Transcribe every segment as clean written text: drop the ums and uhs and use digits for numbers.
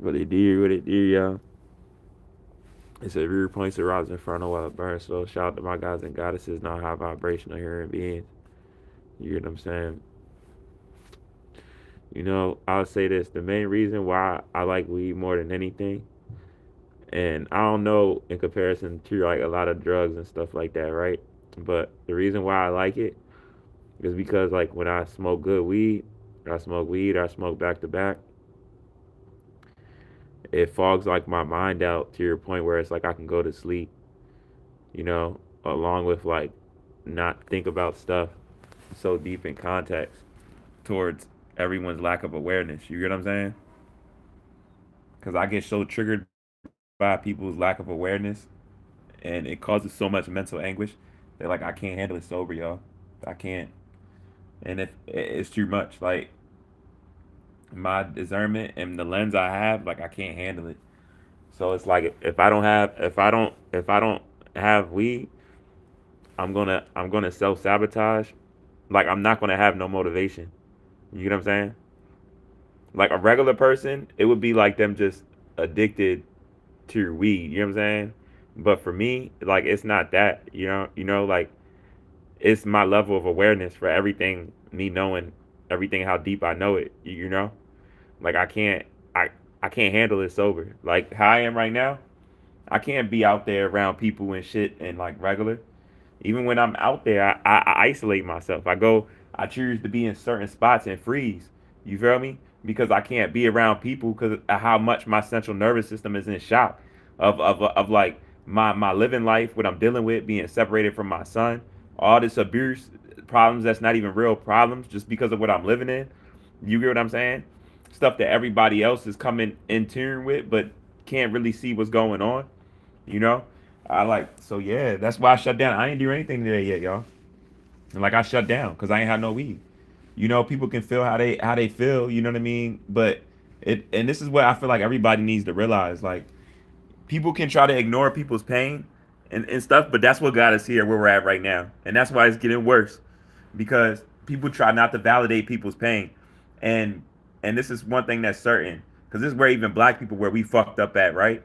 What it did, what it did, y'all. It's a rear points to rise Inferno while it burns. So shout out to my guys and goddesses, not high vibrational human beings. You get what I'm saying? I'll say this. The main reason why I like weed more than anything, and I don't know in comparison to like a lot of drugs and stuff like that, right? But the reason why I like it is because like when I smoke good weed, I smoke back to back, it fogs like my mind out to your point where it's like I can go to sleep, along with like not think about stuff so deep in context towards everyone's lack of awareness. You get what I'm saying? Because I get so triggered by people's lack of awareness, and it causes so much mental anguish that like I can't handle it sober, y'all. I can't, and if it's too much, like my discernment and the lens I have, like I can't handle it. So it's like if I don't have weed, I'm gonna self sabotage. Like I'm not gonna have no motivation. You get what I'm saying? Like a regular person, it would be like them just addicted to weed. You know what I'm saying? But for me, like it's not that. Like it's my level of awareness for everything. Me knowing everything, how deep I know it. Like I I can't handle it sober. Like how I am right now, I can't be out there around people and shit and like regular. Even when I'm out there, I isolate myself. I choose to be in certain spots and freeze. You feel me? Because I can't be around people because of how much my central nervous system is in shock of like my living life, what I'm dealing with, being separated from my son, all this abuse problems that's not even real problems just because of what I'm living in. You get what I'm saying? Stuff that everybody else is coming in tune with, but can't really see what's going on. You know, I like so yeah. That's why I shut down. I ain't do anything today yet, y'all. And like I shut down because I ain't had no weed. People can feel how they feel. You know what I mean? But and this is what I feel like everybody needs to realize. Like people can try to ignore people's pain and stuff, but that's what got us here where we're at right now, and that's why it's getting worse because people try not to validate people's pain, and and this is one thing that's certain because this is where even black people where we fucked up at, right?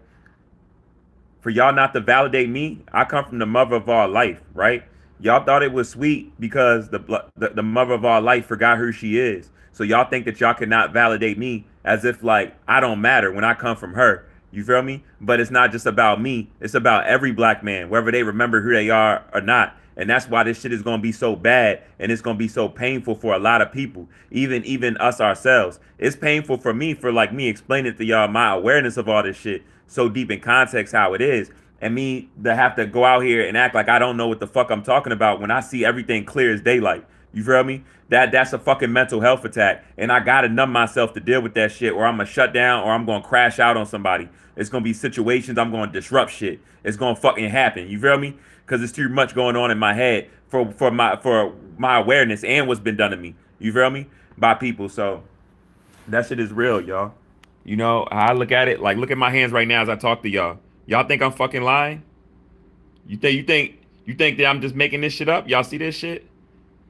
For y'all not to validate me, I come from the mother of all life, right? Y'all thought it was sweet because the mother of all life forgot who she is. So y'all think that y'all cannot validate me as if like I don't matter when I come from her. You feel me? But it's not just about me. It's about every black man, whether they remember who they are or not. And that's why this shit is gonna be so bad and it's gonna be so painful for a lot of people, even us ourselves. It's painful for me for like me explaining to y'all my awareness of all this shit so deep in context how it is. And me to have to go out here and act like I don't know what the fuck I'm talking about when I see everything clear as daylight. You feel me? That's a fucking mental health attack. And I gotta numb myself to deal with that shit, or I'm gonna shut down or I'm gonna crash out on somebody. It's gonna be situations I'm gonna disrupt shit. It's gonna fucking happen. You feel me? Because it's too much going on in my head for my awareness and what's been done to me. You feel me? By people. So that shit is real, y'all. I look at it like look at my hands right now as I talk to y'all. Y'all think I'm fucking lying? You think that I'm just making this shit up? Y'all see this shit?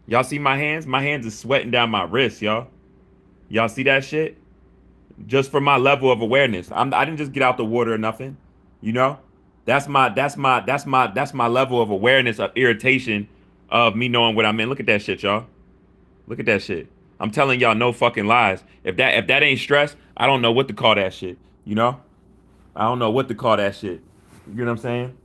Y'all see my hands? My hands is sweating down my wrist, y'all. Y'all see that shit? Just for my level of awareness. I didn't just get out the water or nothing. You know? That's my level of awareness of irritation of me knowing what I'm in. Look at that shit, y'all. Look at that shit. I'm telling y'all no fucking lies. If that ain't stress, I don't know what to call that shit. You know? I don't know what to call that shit. You know what I'm saying?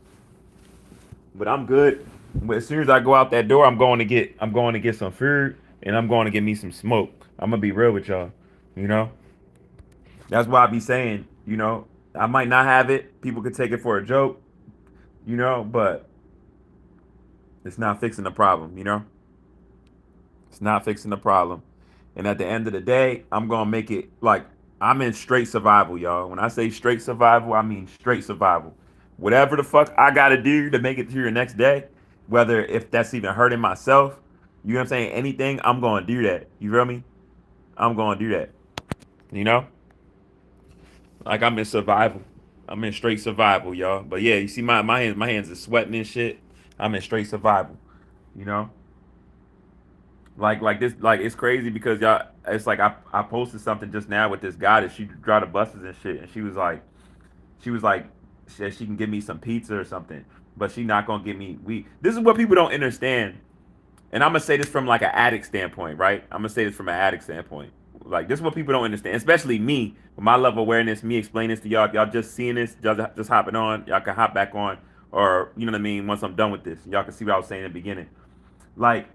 But I'm good. But as soon as I go out that door, I'm going to get some food and I'm going to get me some smoke. I'm gonna be real with y'all. You know? That's why I be saying, I might not have it. People could take it for a joke, but it's not fixing the problem, It's not fixing the problem. And at the end of the day, I'm gonna make it like I'm in straight survival, y'all. When I say straight survival, I mean straight survival. Whatever the fuck I gotta do to make it to the next day, whether if that's even hurting myself, you know what I'm saying? Anything, I'm gonna do that. You feel me? I'm gonna do that. You know? Like I'm in survival. I'm in straight survival, y'all. But yeah, you see my hands are sweating and shit. I'm in straight survival. You know? Like this, like it's crazy because y'all. It's like I posted something just now with this guy that she drive the buses and shit, and she was like, she can give me some pizza or something, but she not gonna give me weed. This is what people don't understand, and I'm gonna say this from like an addict standpoint, right? I'm gonna say this from an addict standpoint. Like this is what people don't understand, especially me with my level of awareness. Me explaining this to y'all, y'all just seeing this, just hopping on. Y'all can hop back on, or you know what I mean. Once I'm done with this, y'all can see what I was saying in the beginning. Like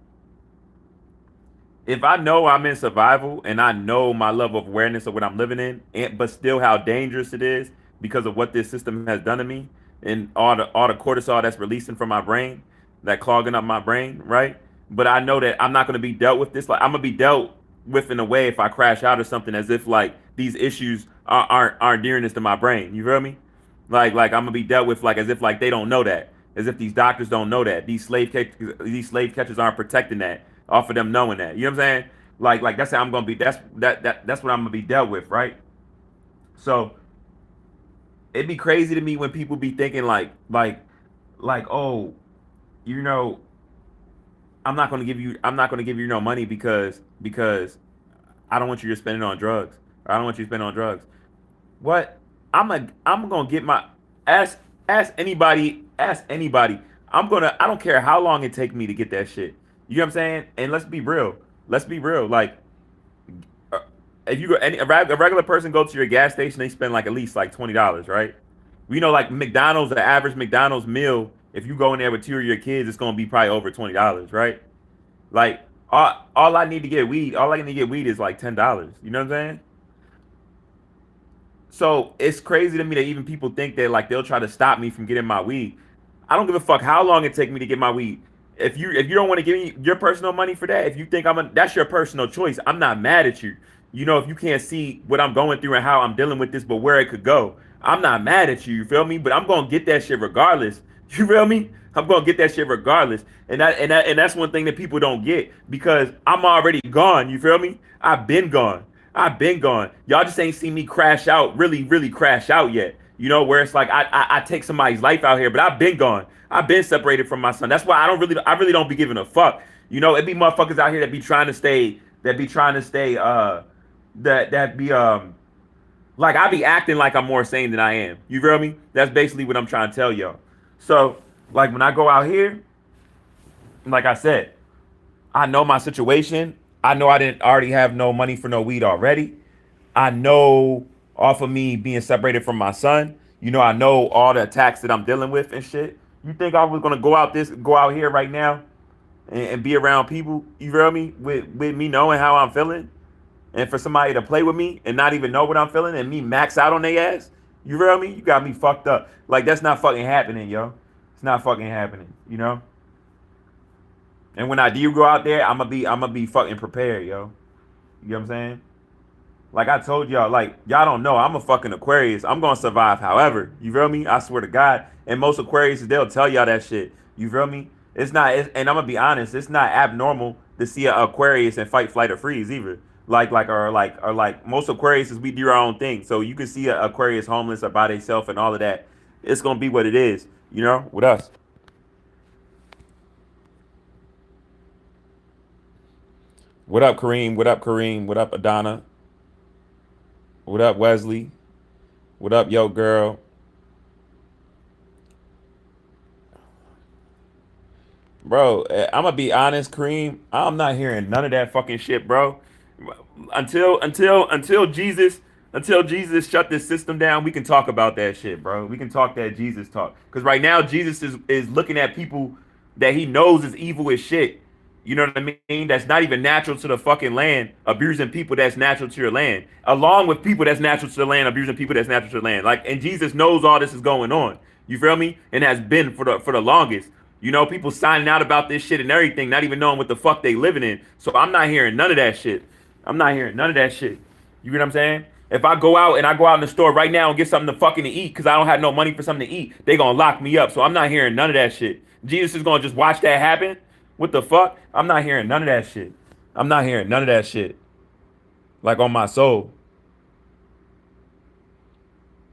if I know I'm in survival and I know my level of awareness of what I'm living in, but still how dangerous it is because of what this system has done to me and all the cortisol that's releasing from my brain, that clogging up my brain, right? But I know that I'm not going to be dealt with this. Like I'm gonna be dealt with in a way if I crash out or something, as if like these issues aren't dearness to my brain. You feel me? Like I'm gonna be dealt with like as if like they don't know that, as if these doctors don't know that these slave catchers aren't protecting that off of them knowing that. You know what I'm saying? Like that's how I'm gonna be. That's what I'm gonna be dealt with, right? So it'd be crazy to me when people be thinking like oh, you know, I'm not gonna give you no money because I don't want you to spend it on drugs. Or I don't want you to spend it on drugs. What? I'm gonna get my ask ask anybody. I don't care how long it take me to get that shit. You know what I'm saying? And let's be real. Let's be real. Like uh, if you go a regular person go to your gas station, they spend like at least like $20, right? We know like McDonald's, the average McDonald's meal, if you go in there with two of your kids, it's gonna be probably over $20, right? Like all I need to get weed is like $10. You know what I'm saying? So it's crazy to me that even people think that like they'll try to stop me from getting my weed. I don't give a fuck how long it take me to get my weed. If you don't want to give me your personal money for that, if you think that's your personal choice. I'm not mad at you. You know, if you can't see what I'm going through and how I'm dealing with this, but where it could go, I'm not mad at you. You feel me? But I'm gonna get that shit regardless. You feel me? I'm gonna get that shit regardless. And that's one thing that people don't get because I'm already gone. You feel me? I've been gone. I've been gone. Y'all just ain't seen me crash out, really, really crash out yet. You know, where it's like I take somebody's life out here, but I've been gone. I've been separated from my son. That's why I really don't be giving a fuck. You know, it be motherfuckers out here that be trying to stay, that be like I be acting like I'm more sane than I am. You feel me? That's basically what I'm trying to tell y'all. So, like when I go out here, like I said, I know my situation. I know I didn't already have no money for no weed already. I know off of me being separated from my son, you know, I know all the attacks that I'm dealing with and shit. You think I was gonna go out here right now and be around people, you feel me, with me knowing how I'm feeling, and for somebody to play with me and not even know what I'm feeling and me max out on their ass, you feel me? You got me fucked up. Like that's not fucking happening, yo. It's not fucking happening, you know. And when I do go out there, I'm gonna be fucking prepared, yo. You know what I'm saying? Like I told y'all, like y'all don't know, I'm a fucking Aquarius. I'm gonna survive. However, you feel me? I swear to God. And most Aquarius, they'll tell y'all that shit. You feel me? And I'm gonna be honest, it's not abnormal to see an Aquarius and fight, flight, or freeze either. Like most Aquarius, we do our own thing. So you can see an Aquarius homeless or by themselves and all of that. It's gonna be what it is. You know, with us. What up, Kareem? What up, Kareem? What up, Adana? What up, Wesley? What up, yo, girl? Bro, I'm gonna be honest, Kareem. I'm not hearing none of that fucking shit, bro. Until Jesus shut this system down, we can talk about that shit, bro. We can talk that Jesus talk. Cause right now Jesus is looking at people that he knows is evil as shit. You know what I mean? That's not even natural to the fucking land, abusing people that's natural to your land, along with people that's natural to the land, abusing people that's natural to the land. Like, and Jesus knows all this is going on. You feel me? And has been for the longest. You know, people signing out about this shit and everything, not even knowing what the fuck they living in. So I'm not hearing none of that shit. I'm not hearing none of that shit. You get what I'm saying? If I go out and I go out in the store right now and get something to fucking eat because I don't have no money for something to eat, they gonna lock me up. So I'm not hearing none of that shit. Jesus is gonna just watch that happen. What the fuck? I'm not hearing none of that shit. I'm not hearing none of that shit. Like on my soul.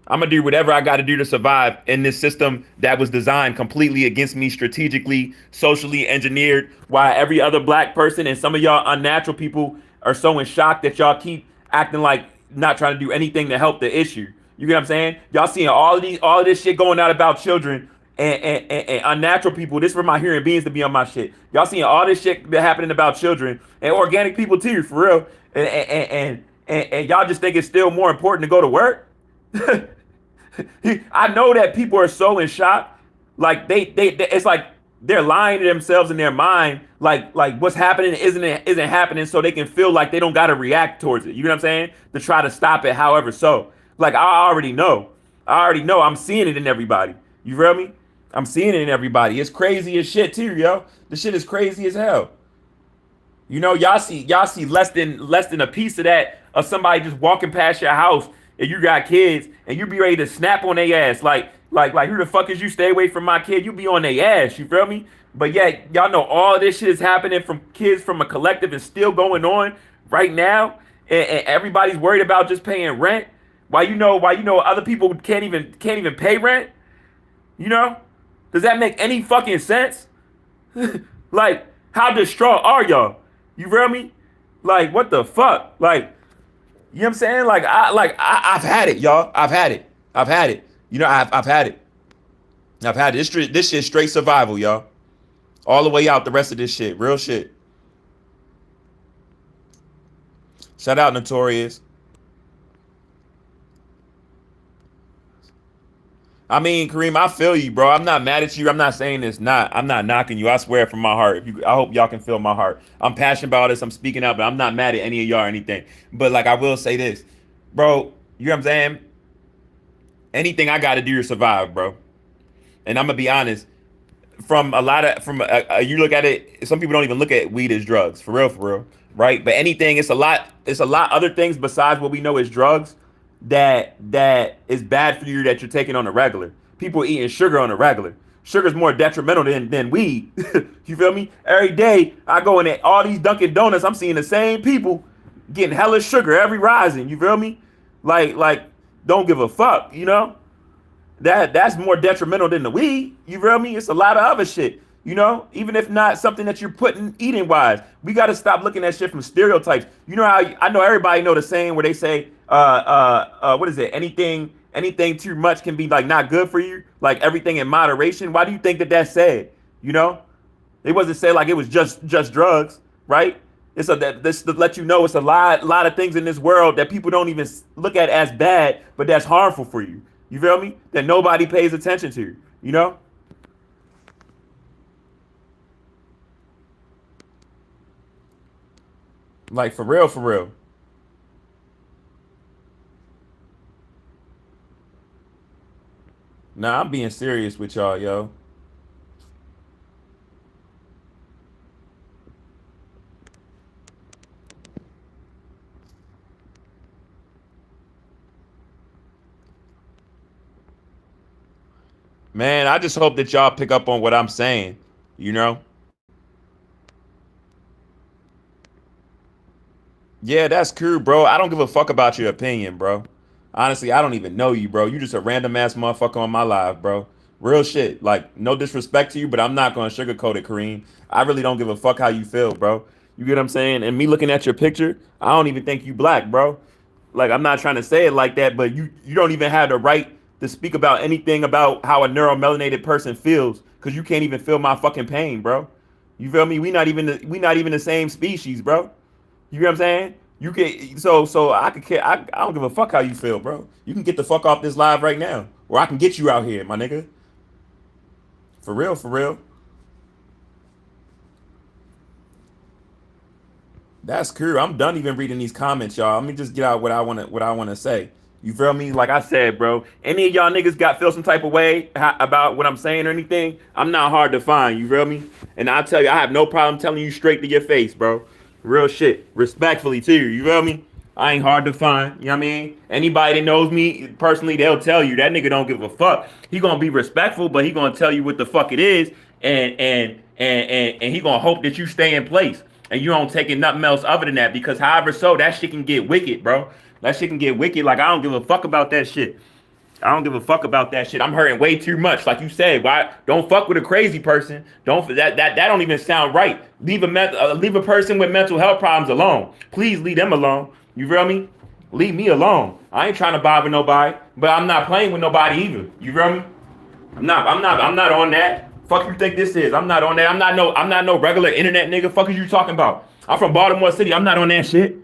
I'm gonna do whatever I got to do to survive in this system that was designed completely against me, strategically, socially engineered. Why every other black person and some of y'all unnatural people are so in shock that y'all keep acting like not trying to do anything to help the issue. You get what I'm saying? Y'all seeing all of this shit going out about children and unnatural people. This is for my human beings to be on my shit. Y'all seeing all this shit that happening about children and organic people too, for real. And y'all just think it's still more important to go to work. I know that people are so in shock, like it's like they're lying to themselves in their mind, like what's happening isn't happening, so they can feel like they don't got to react towards it. You know what I'm saying? To try to stop it, however. So, like I already know. I'm seeing it in everybody. You feel me? I'm seeing it in everybody. It's crazy as shit too, yo. The shit is crazy as hell. You know, y'all see less than a piece of that of somebody just walking past your house and you got kids and you be ready to snap on their ass like who the fuck is you? Stay away from my kid. You be on their ass. You feel me? But yet y'all know all this shit is happening from kids from a collective and still going on right now, and everybody's worried about just paying rent. Why you know other people can't even pay rent? You know? Does that make any fucking sense? Like, how distraught are y'all? You feel me? Like, what the fuck? Like, you know what I'm saying? I've had it, y'all. I've had it. I've had it. You know, I've had it. I've had it. This shit straight survival, y'all. All the way out the rest of this shit. Real shit. Shout out Notorious. I mean, Kareem, I feel you, bro. I'm not mad at you. I'm not saying it's not. I'm not knocking you. I swear from my heart. I hope y'all can feel my heart. I'm passionate about this. I'm speaking out, but I'm not mad at any of y'all or anything. But like, I will say this, bro. You know what I'm saying? Anything I got to do to survive, bro. And I'm gonna be honest. You look at it. Some people don't even look at weed as drugs, for real, right? But anything, it's a lot. It's a lot other things besides what we know as drugs that is bad for you that you're taking on a regular. People eating sugar on a regular. Sugar's more detrimental than weed. You feel me? Every day I go in at all these Dunkin' Donuts, I'm seeing the same people getting hella sugar every rising. You feel me? Like don't give a fuck, you know? That's more detrimental than the weed. You feel me? It's a lot of other shit. You know, even if not something that you're putting eating wise, we got to stop looking at shit from stereotypes. You know how I know everybody know the saying where they say, what is it? Anything too much can be like not good for you. Like everything in moderation. Why do you think that that's said? You know, it wasn't said like it was just drugs, right? This to let you know it's a lot of things in this world that people don't even look at as bad, but that's harmful for you. You feel me? That nobody pays attention to. You know? Like for real, for real. Nah, I'm being serious with y'all, yo. Man, I just hope that y'all pick up on what I'm saying. You know? Yeah, that's cool, bro. I don't give a fuck about your opinion, bro. Honestly, I don't even know you, bro. You just a random ass motherfucker on my live, bro. Real shit. Like, no disrespect to you, but I'm not gonna sugarcoat it, Kareem. I really don't give a fuck how you feel, bro. You get what I'm saying? And me looking at your picture, I don't even think you black, bro. Like, I'm not trying to say it like that, but you don't even have the right to speak about anything about how a neuromelanated person feels, because you can't even feel my fucking pain, bro. You feel me? We not even the same species, bro. You know what I'm saying? You can so I could care. I don't give a fuck how you feel, bro. You can get the fuck off this live right now, or I can get you out here, my nigga. For real, for real. That's cool. I'm done even reading these comments, y'all. Let me just get out what I wanna say. You feel me? Like I said, bro. Any of y'all niggas got feel some type of way about what I'm saying or anything? I'm not hard to find. You feel me? And I tell you, I have no problem telling you straight to your face, bro. Real shit. Respectfully too. You feel me? I ain't hard to find. You know what I mean? Anybody that knows me personally, they'll tell you that nigga don't give a fuck. He gonna be respectful, but he gonna tell you what the fuck it is, and he gonna hope that you stay in place and you don't take it nothing else other than that. Because however so, that shit can get wicked, bro. That shit can get wicked. Like I don't give a fuck about that shit. I don't give a fuck about that shit. I'm hurting way too much. Like you said, why don't fuck with a crazy person? Don't that don't even sound right. Leave a person with mental health problems alone. Please leave them alone. You feel me? Leave me alone. I ain't trying to bother nobody, but I'm not playing with nobody either. You feel me? I'm not on that. Fuck you think this is? I'm not on that. I'm not no regular internet nigga. Fuck is you talking about? I'm from Baltimore City. I'm not on that shit.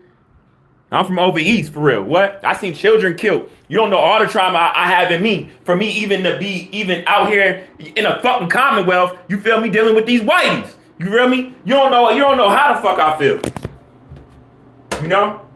I'm from over east for real. What? I seen children killed. You don't know all the trauma I have in me. For me even to be even out here in a fucking Commonwealth, you feel me, dealing with these whiteys. You feel me? You don't know how the fuck I feel. You know?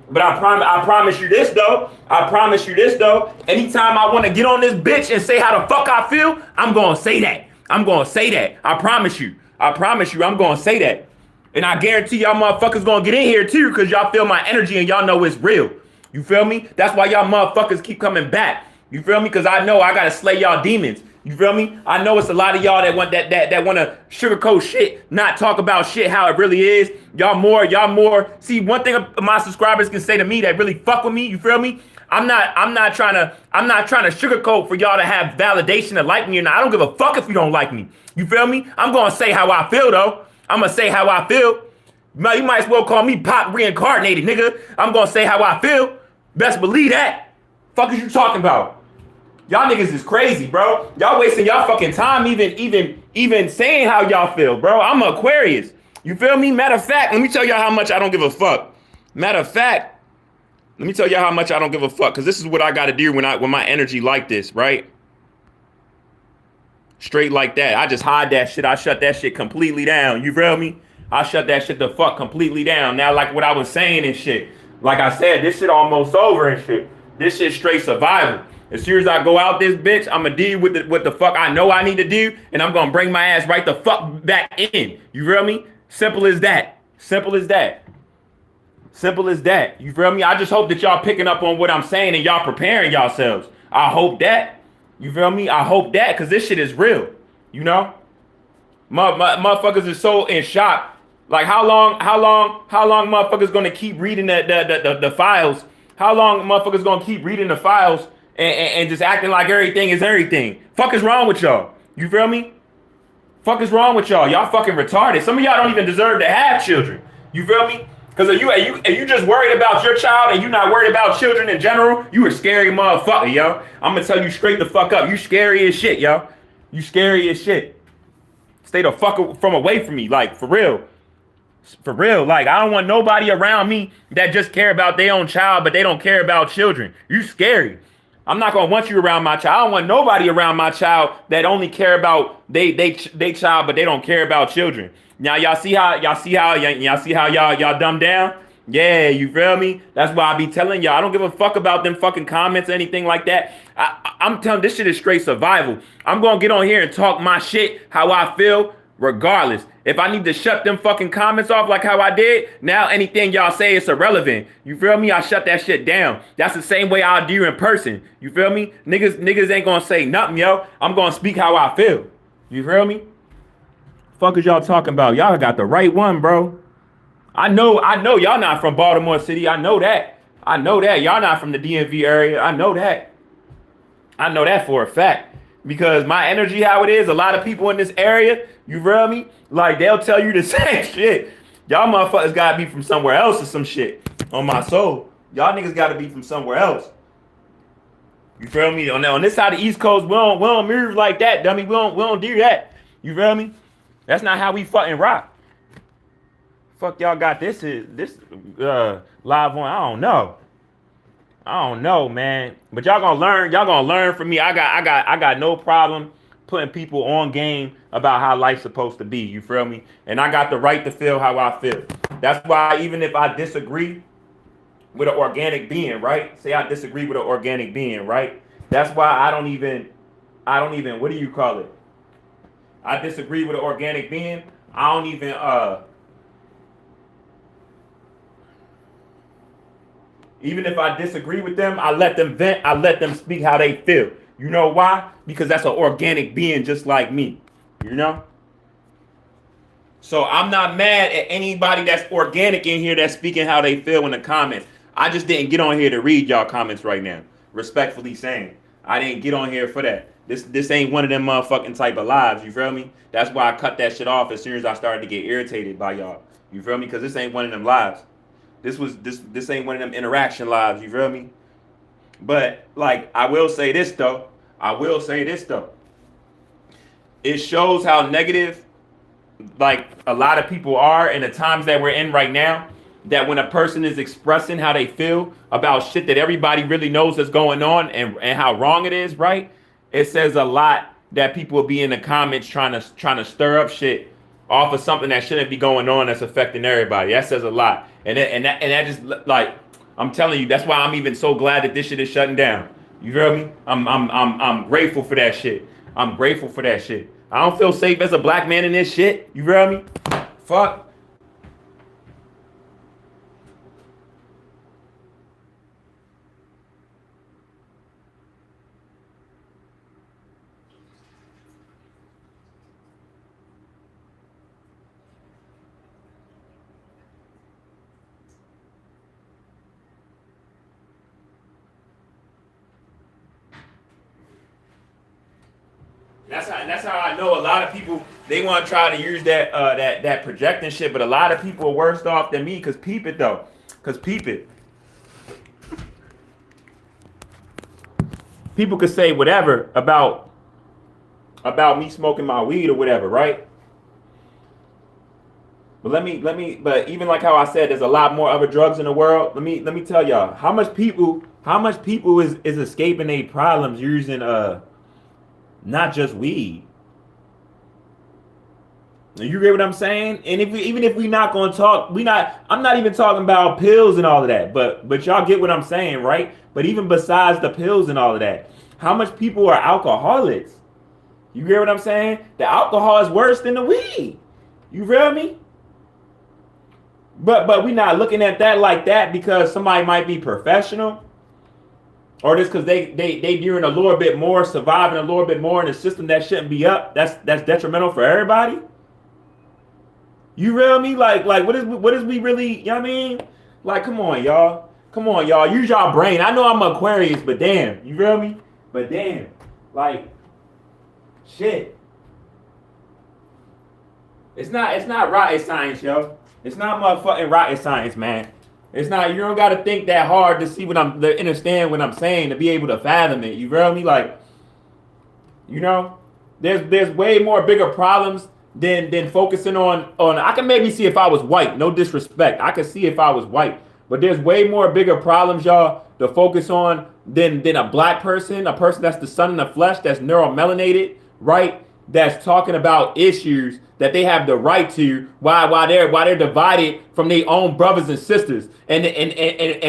But I promise you this though. I promise you this though. Anytime I want to get on this bitch and say how the fuck I feel, I'm gonna say that. I'm gonna say that. I promise you. I promise you I'm gonna say that. And I guarantee y'all motherfuckers gonna get in here too, because y'all feel my energy and y'all know it's real. You feel me? That's why y'all motherfuckers keep coming back. You feel me? Because I know I gotta slay y'all demons. You feel me? I know it's a lot of y'all that want that want to sugarcoat shit, not talk about shit how it really is. Y'all more. See, one thing my subscribers can say to me that really fuck with me. You feel me? I'm not trying to sugarcoat for y'all to have validation to like me or not. I don't give a fuck if you don't like me. You feel me? I'm gonna say how I feel though. I'm gonna say how I feel. You might as well call me Pop reincarnated, nigga. I'm gonna say how I feel. Best believe that. Fuck is you talking about? Y'all niggas is crazy, bro. Y'all wasting y'all fucking time even saying how y'all feel, bro. I'm an Aquarius. You feel me? Matter of fact, let me tell y'all how much I don't give a fuck. Matter of fact, let me tell y'all how much I don't give a fuck, because this is what I gotta do when my energy like this, right? Straight like that. I just hide that shit. I shut that shit completely down. You feel me? I shut that shit the fuck completely down. Now, like what I was saying and shit. Like I said, this shit almost over and shit. This shit straight survival. As soon as I go out this bitch, I'ma deal with what the fuck I know I need to do, and I'm gonna bring my ass right the fuck back in. You feel me? Simple as that. Simple as that. Simple as that. You feel me? I just hope that y'all picking up on what I'm saying and y'all preparing yourselves. I hope that. You feel me? I hope that, because this shit is real. You know? My motherfuckers are so in shock. Like how long motherfuckers gonna keep reading the files? How long motherfuckers gonna keep reading the files and just acting like everything is everything? Fuck is wrong with y'all? You feel me? Fuck is wrong with y'all? Y'all fucking retarded. Some of y'all don't even deserve to have children. You feel me? Because are you just worried about your child and you not worried about children in general? You a scary motherfucker, yo. I'm gonna tell you straight the fuck up. You scary as shit, yo. You scary as shit. Stay the fuck from away from me, like for real. For real, like I don't want nobody around me that just care about their own child, but they don't care about children. You scary. I'm not gonna want you around my child. I don't want nobody around my child that only care about they child, but they don't care about children. Now y'all see how y'all dumb down? Yeah, you feel me? That's why I be telling y'all I don't give a fuck about them fucking comments or anything like that. I'm telling this shit is straight survival. I'm gonna get on here and talk my shit how I feel regardless. If I need to shut them fucking comments off like how I did, now anything y'all say is irrelevant. You feel me? I shut that shit down. That's the same way I'll do in person. You feel me? Niggas ain't gonna say nothing, yo. I'm gonna speak how I feel. You feel me? Fuck is y'all talking about? Y'all got the right one, bro. I know y'all not from Baltimore City. I know that. Y'all not from the DMV area. I know that. I know that for a fact. Because my energy, how it is, a lot of people in this area, you feel me? Like, they'll tell you the same shit. Y'all motherfuckers gotta be from somewhere else or some shit. On my soul. Y'all niggas gotta be from somewhere else. You feel me? On this side of the East Coast, we don't move like that, dummy. We don't do that. You feel me? That's not how we fucking rock. Fuck y'all got this live on. I don't know, man. But y'all gonna learn from me. I got no problem putting people on game about how life's supposed to be. You feel me? And I got the right to feel how I feel. That's why even if I disagree with an organic being, right? Say I disagree with an organic being, right? That's why I don't even, what do you call it? I disagree with an organic being. I don't even, even if I disagree with them, I let them vent. I let them speak how they feel. You know why? Because that's an organic being just like me. You know? So I'm not mad at anybody that's organic in here that's speaking how they feel in the comments. I just didn't get on here to read y'all comments right now. respectfully saying. I didn't get on here for that. This ain't one of them motherfucking type of lives. You feel me? That's why I cut that shit off as soon as I started to get irritated by y'all. You feel me? Because this ain't one of them lives. This ain't one of them interaction lives. You feel me? But like I will say this though. I will say this though. It shows how negative like a lot of people are in the times that we're in right now, that when a person is expressing how they feel about shit that everybody really knows is going on and how wrong it is, right? It says a lot that people will be in the comments trying to stir up shit off of something that shouldn't be going on that's affecting everybody. That says a lot. And that just like I'm telling you, that's why I'm even so glad that this shit is shutting down. You feel me? I'm grateful for that shit. I'm grateful for that shit. I don't feel safe as a black man in this shit. You feel me? Fuck. That's how I know a lot of people they want to try to use that projecting shit, but a lot of people are worse off than me. Cause peep it though, cause peep it. People could say whatever about me smoking my weed or whatever, right? But but even like how I said, there's a lot more other drugs in the world. Let me tell y'all how much people is escaping their problems using not just weed. You get what I'm saying? And even if we not gonna talk, I'm not even talking about pills and all of that, but y'all get what I'm saying, right? But even besides the pills and all of that, how much people are alcoholics? You get what I'm saying? The alcohol is worse than the weed. You feel me? But we not looking at that like that because somebody might be professional. Or just because they doing a little bit more, surviving a little bit more in a system that shouldn't be up. That's detrimental for everybody. You feel me? Like what is we really, you know what I mean? Like, come on, y'all. Come on, y'all. Use y'all brain. I know I'm Aquarius, but damn, you feel me? But damn, like, shit. It's not rocket science, yo. It's not motherfucking rocket science, man. It's not. You don't got to think that hard to see to understand what I'm saying, to be able to fathom it. You feel me? Like, you know, there's way more bigger problems than focusing on. I can maybe see if I was white. No disrespect. I can see if I was white, but there's way more bigger problems, y'all, to focus on than a black person, a person that's the sun in the flesh, that's neuromelanated, right? That's talking about issues that they have the right to, why they're divided from their own brothers and sisters, and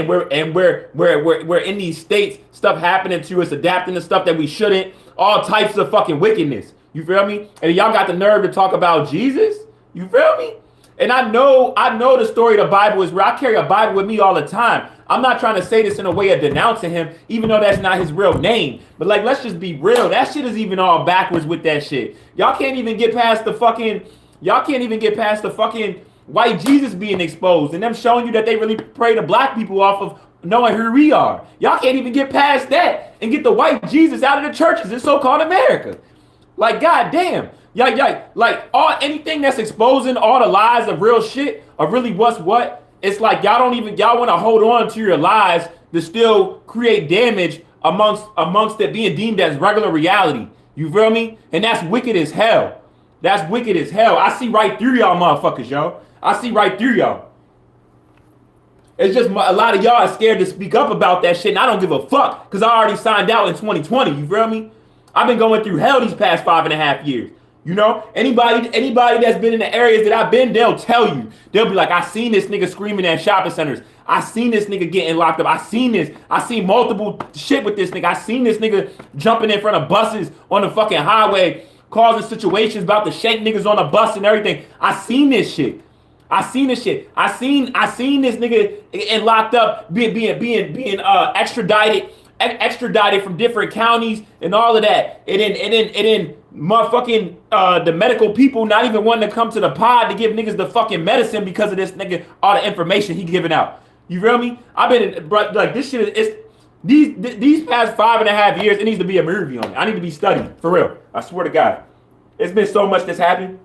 we're in these states, stuff happening to us, adapting to stuff that we shouldn't, all types of fucking wickedness. You feel me? And y'all got the nerve to talk about Jesus. You feel me? And I know the story of the Bible is real. I carry a Bible with me all the time. I'm not trying to say this in a way of denouncing him, even though that's not his real name. But like, let's just be real. That shit is even all backwards with that shit. Y'all can't even get past the fucking white Jesus being exposed and them showing you that they really pray to black people off of knowing who we are. Y'all can't even get past that and get the white Jesus out of the churches in so-called America. Like, goddamn. Like anything that's exposing all the lies of real shit, of really what's what, it's like y'all want to hold on to your lies to still create damage amongst it being deemed as regular reality. You feel me? And that's wicked as hell. That's wicked as hell. I see right through y'all motherfuckers, yo. I see right through y'all. It's just a lot of y'all are scared to speak up about that shit, and I don't give a fuck because I already signed out in 2020. You feel me? I've been going through hell these past 5.5 years. You know, anybody that's been in the areas that I've been, they'll tell you. They'll be like, I seen this nigga screaming at shopping centers. I seen this nigga getting locked up. I seen multiple shit with this nigga. I seen this nigga jumping in front of buses on the fucking highway, causing situations about to shake niggas on the bus and everything. I seen this shit. I seen this nigga and locked up, being extradited from different counties and all of that. And then motherfucking the medical people not even wanting to come to the pod to give niggas the fucking medicine because of this nigga, all the information he giving out. You feel me? I've been like, this shit is, These past 5.5 years, it needs to be a movie on it. I need to be studied for real. I swear to God, it's been so much that's happened.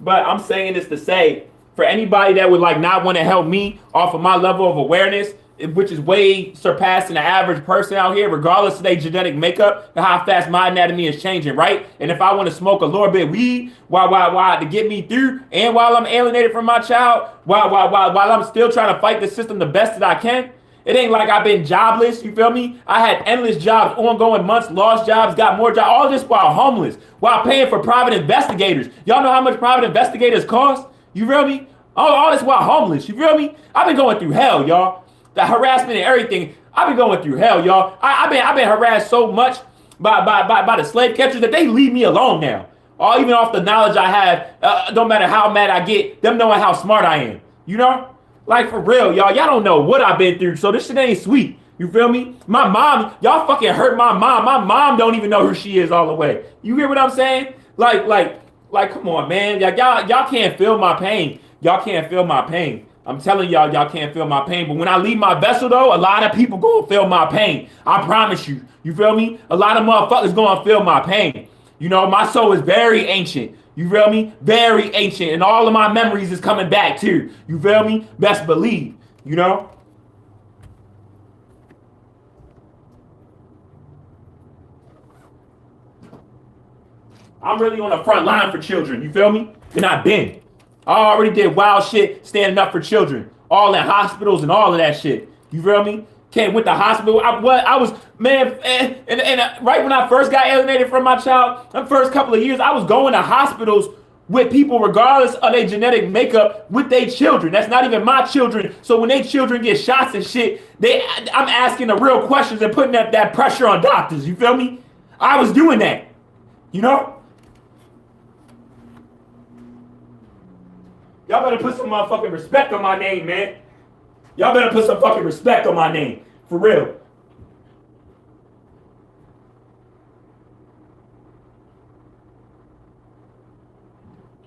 But I'm saying this to say, for anybody that would like not want to help me off of my level of awareness, which is way surpassing the average person out here, regardless of their genetic makeup and how fast my anatomy is changing, right? And if I want to smoke a little bit of weed, why to get me through, and while I'm alienated from my child, while I'm still trying to fight the system the best that I can. It ain't like I've been jobless, you feel me? I had endless jobs, ongoing months, lost jobs, got more jobs, all this while homeless, while paying for private investigators. Y'all know how much private investigators cost? You feel me? All this while homeless, you feel me? I've been going through hell, y'all. The harassment and everything, I've been going through hell, y'all. I've been harassed so much by the slave catchers that they leave me alone now. Or even off the knowledge I have, don't matter how mad I get, them knowing how smart I am, you know? Like, for real, y'all don't know what I've been through, so this shit ain't sweet. You feel me? My mom, y'all fucking hurt my mom. My mom don't even know who she is all the way. You hear what I'm saying? Like, come on, man. Y'all can't feel my pain. Y'all can't feel my pain. I'm telling y'all can't feel my pain. But when I leave my vessel, though, a lot of people gonna feel my pain. I promise you. You feel me? A lot of motherfuckers gonna feel my pain. You know, my soul is very ancient. You feel me? Very ancient. And all of my memories is coming back too. You feel me? Best believe, you know? I'm really on the front line for children. You feel me? And I've been. I already did wild shit standing up for children. All in hospitals and all of that shit. You feel me? Went to hospital. I was, man, and right when I first got alienated from my child, the first couple of years, I was going to hospitals with people, regardless of their genetic makeup, with their children. That's not even my children. So when their children get shots and shit, I'm asking the real questions and putting that pressure on doctors. You feel me? I was doing that, you know? Y'all better put some motherfucking respect on my name, man. Y'all better put some fucking respect on my name. For real.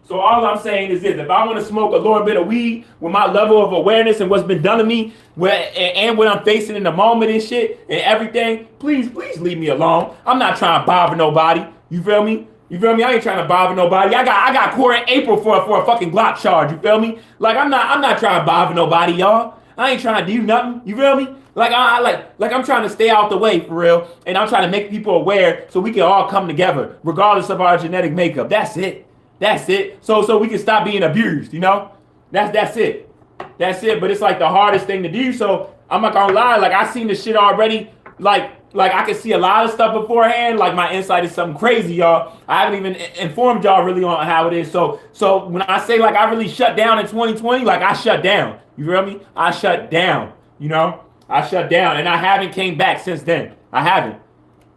So all I'm saying is this: if I want to smoke a little bit of weed with my level of awareness and what's been done to me, and what I'm facing in the moment and shit and everything, please leave me alone. I'm not trying to bother nobody. You feel me? You feel me? I ain't trying to bother nobody. I got court in April for a fucking Glock charge. You feel me? Like I'm not trying to bother nobody, y'all. I ain't trying to do nothing. You feel me? Like I'm trying to stay out the way for real, and I'm trying to make people aware so we can all come together, regardless of our genetic makeup. That's it. That's it. So we can stop being abused. You know, that's it. That's it. But it's like the hardest thing to do. So I'm not gonna lie. Like I seen this shit already. Like I can see a lot of stuff beforehand. Like my insight is something crazy, y'all. I haven't even informed y'all really on how it is. So when I say like I really shut down in 2020, like I shut down. You feel me? I shut down. You know, I shut down, and I haven't came back since then. I haven't.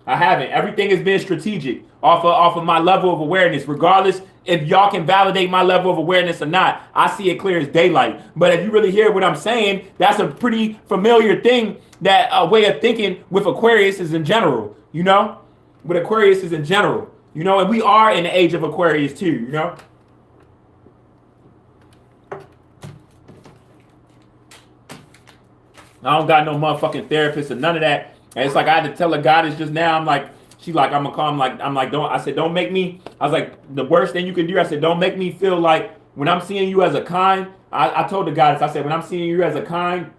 Everything has been strategic off of my level of awareness, regardless if y'all can validate my level of awareness or not. I see it clear as daylight. But if you really hear what I'm saying, that's a pretty familiar thing, that a way of thinking with Aquarius is in general, you know? With Aquarius is in general, you know? And we are in the age of Aquarius too, you know? I don't got no motherfucking therapist or none of that. And it's like I had to tell a goddess just now. I'm like, she like, I'm gonna call. I'm like, don't. I said, don't make me. I was like, the worst thing you can do. I said, don't make me feel like when I'm seeing you as a kind. I told the goddess, I said, when I'm seeing you as a kind,